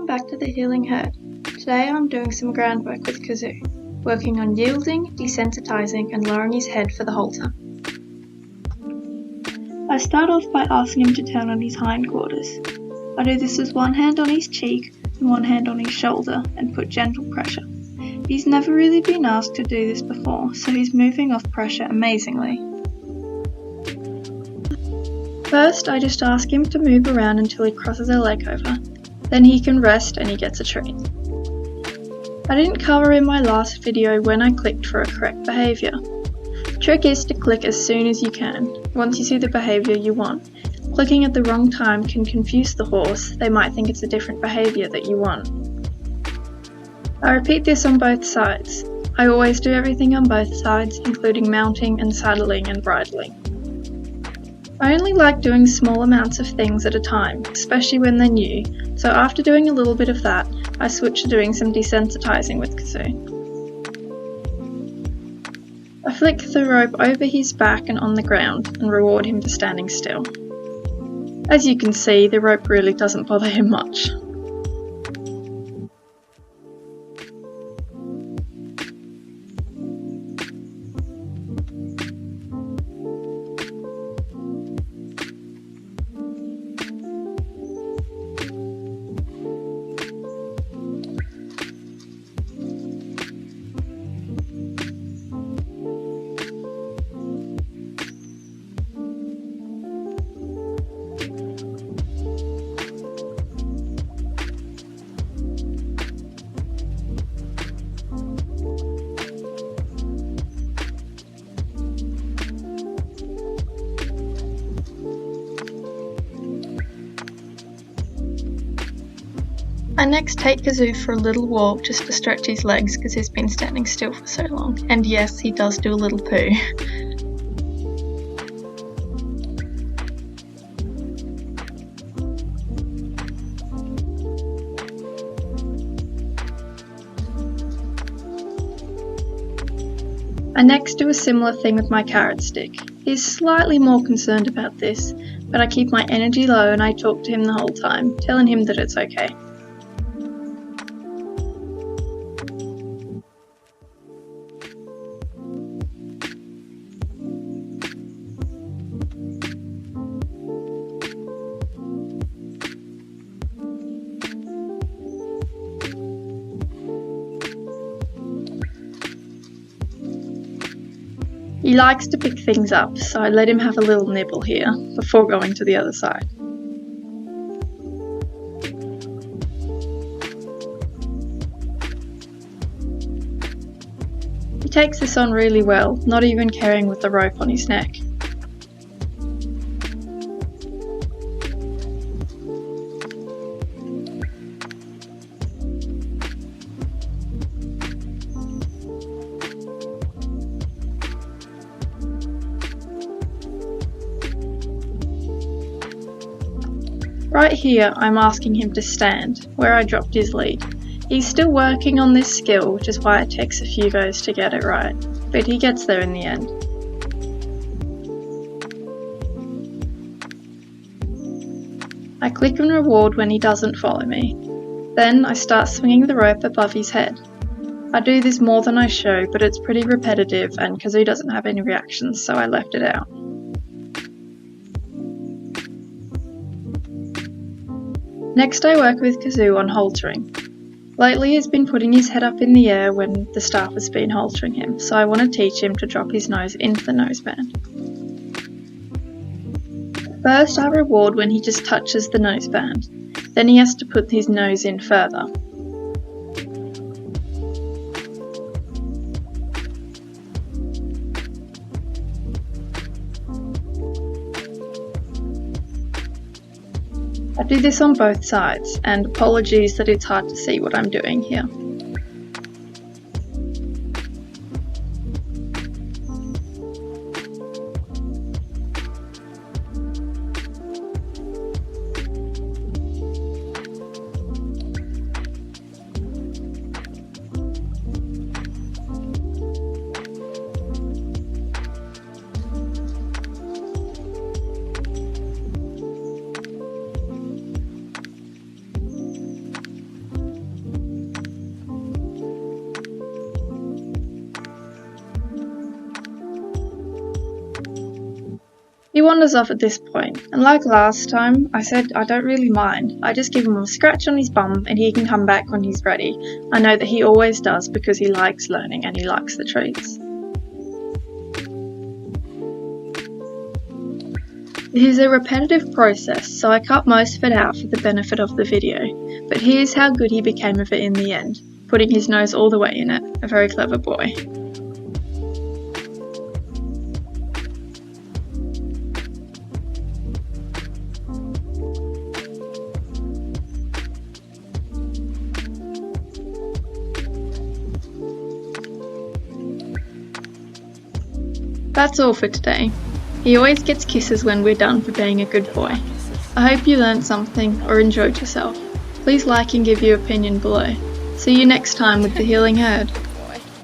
Welcome back to the Healing Herd. Today I'm doing some groundwork with Kazu, working on yielding, desensitizing and lowering his head for the halter. I start off by asking him to turn on his hindquarters. I do this with one hand on his cheek and one hand on his shoulder and put gentle pressure. He's never really been asked to do this before, so he's moving off pressure amazingly. First, I just ask him to move around until he crosses a leg over. Then he can rest and he gets a treat. I didn't cover in my last video when I clicked for a correct behaviour. The trick is to click as soon as you can, once you see the behaviour you want. Clicking at the wrong time can confuse the horse, they might think it's a different behaviour that you want. I repeat this on both sides. I always do everything on both sides, including mounting and saddling and bridling. I only like doing small amounts of things at a time, especially when they're new, so after doing a little bit of that, I switch to doing some desensitizing with Kazu. I flick the rope over his back and on the ground, and reward him for standing still. As you can see, the rope really doesn't bother him much. I next take Kazu for a little walk just to stretch his legs because he's been standing still for so long, and yes, he does do a little poo. I next do a similar thing with my carrot stick. He's slightly more concerned about this, but I keep my energy low and I talk to him the whole time, telling him that it's okay. He likes to pick things up, so I let him have a little nibble here, before going to the other side. He takes this on really well, not even caring with the rope on his neck. Right here, I'm asking him to stand, where I dropped his lead. He's still working on this skill, which is why it takes a few goes to get it right, but he gets there in the end. I click and reward when he doesn't follow me. Then I start swinging the rope above his head. I do this more than I show, but it's pretty repetitive and Kazu doesn't have any reactions, so I left it out. Next I work with Kazu on haltering. Lately he's been putting his head up in the air when the staff has been haltering him, so I want to teach him to drop his nose into the noseband. First I reward when he just touches the noseband, then he has to put his nose in further. I do this on both sides, and apologies that it's hard to see what I'm doing here. He wanders off at this point, and like last time, I said I don't really mind. I just give him a scratch on his bum and he can come back when he's ready. I know that he always does because he likes learning and he likes the treats. It is a repetitive process, so I cut most of it out for the benefit of the video, but here's how good he became of it in the end, putting his nose all the way in it. A very clever boy. That's all for today. He always gets kisses when we're done for being a good boy. I hope you learned something or enjoyed yourself. Please like and give your opinion below. See you next time with the Healing Herd.